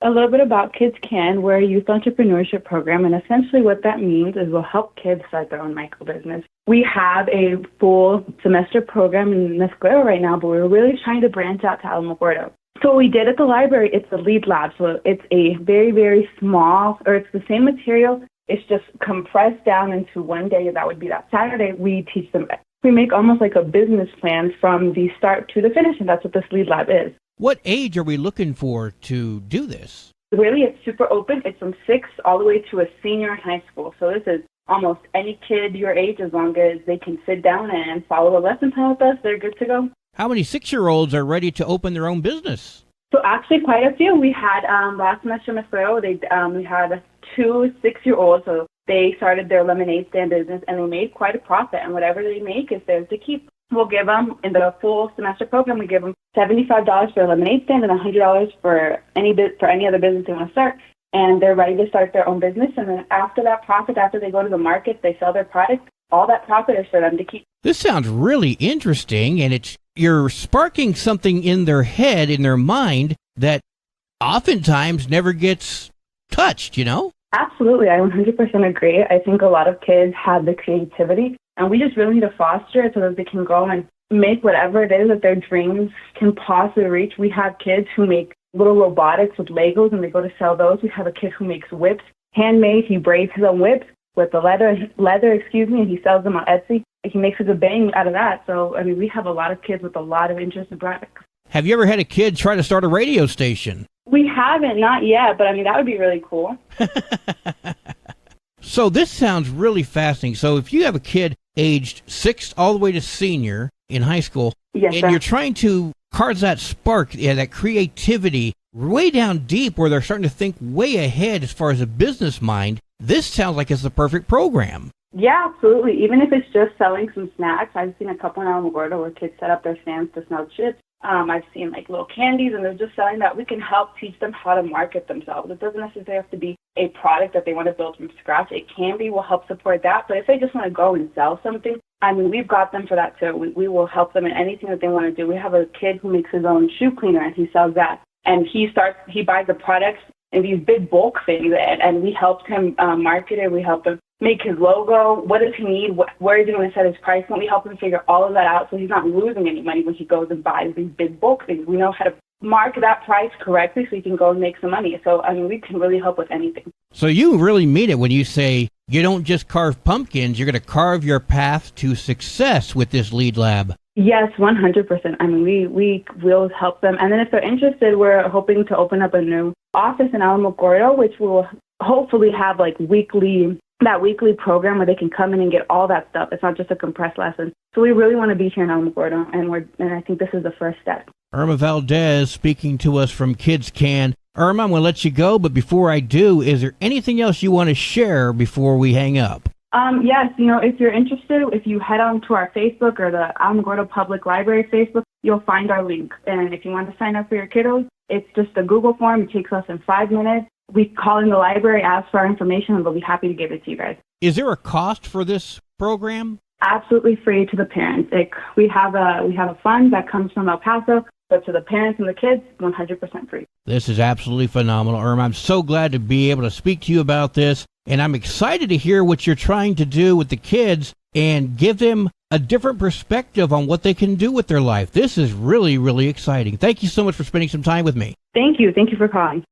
a little bit about Kids Can. We're a youth entrepreneurship program, and essentially what that means is we'll help kids start their own micro business. We have a full semester program in Mesclero right now, but we're really trying to branch out to Alamogordo. So what we did at the library, it's a lead lab. So it's a very, very small, or it's the same material. It's just compressed down into one day. That would be that Saturday. We teach them. We make almost like a business plan from the start to the finish, and that's what this lead lab is. What age are we looking for to do this? Really, it's super open. It's from 6 all the way to a senior in high school. So this is almost any kid your age, as long as they can sit down and follow the lesson plan with us, they're good to go. How many 6-year-olds are ready to open their own business? So actually quite a few. We had last semester in Mesclero, we had 2 6-year-olds. So they started their lemonade stand business, and they made quite a profit. And whatever they make is theirs to keep. We'll give them, in the full semester program, we give them $75 for a lemonade stand and $100 for any other business they want to start. And they're ready to start their own business. And then after that profit, after they go to the market, they sell their product, all that profit is for them to keep. This sounds really interesting, and you're sparking something in their head, in their mind, that oftentimes never gets touched, you know? Absolutely. I 100% agree. I think a lot of kids have the creativity, and we just really need to foster it so that they can go and make whatever it is that their dreams can possibly reach. We have kids who make little robotics with Legos, and they go to sell those. We have a kid who makes whips, handmade. He braids his own whips with the leather, and he sells them on Etsy. He makes a good bang out of that. So, I mean, we have a lot of kids with a lot of interest in products. Have you ever had a kid try to start a radio station? We haven't, not yet, but I mean, that would be really cool. So this sounds really fascinating. So if you have a kid aged 6 all the way to senior in high school, yes, and sir. You're trying to carve that spark, that creativity way down deep where they're starting to think way ahead as far as a business mind, this sounds like it's the perfect program. Yeah, absolutely. Even if it's just selling some snacks. I've seen a couple in Alamogordo where kids set up their stands to sell chips. I've seen like little candies, and they're just selling that. We can help teach them how to market themselves. It doesn't necessarily have to be a product that they want to build from scratch. It can be. We'll help support that. But if they just want to go and sell something, I mean, we've got them for that too. We will help them in anything that they want to do. We have a kid who makes his own shoe cleaner, and he sells that. And he buys the products in these big bulk things, and we helped him market it. We helped him make his logo. What does he need? Where is he going to set his price? And we help him figure all of that out so he's not losing any money when he goes and buys these big bulk things. We know how to mark that price correctly so he can go and make some money. So, I mean, we can really help with anything. So you really mean it when you say you don't just carve pumpkins, you're going to carve your path to success with this Lead Lab. Yes, 100%. I mean, we will help them. And then if they're interested, we're hoping to open up a new office in Alamogordo, which will hopefully have like weekly program where they can come in and get all that stuff. It's not just a compressed lesson. So we really want to be here in Alamogordo, and I think this is the first step. Irma Valdez speaking to us from Kids Can. Irma, I'm going to let you go, but before I do, is there anything else you want to share before we hang up? Yes, if you're interested, if you head on to our Facebook or the Alamogordo Public Library Facebook, you'll find our link. And if you want to sign up for your kiddos, it's just a Google form. It takes less than 5 minutes. We call in the library, ask for our information, and we'll be happy to give it to you guys. Is there a cost for this program? Absolutely free to the parents. We have a fund that comes from El Paso, but to the parents and the kids, 100% free. This is absolutely phenomenal, Irma. I'm so glad to be able to speak to you about this, and I'm excited to hear what you're trying to do with the kids and give them a different perspective on what they can do with their life. This is really, really exciting. Thank you so much for spending some time with me. Thank you. Thank you for calling.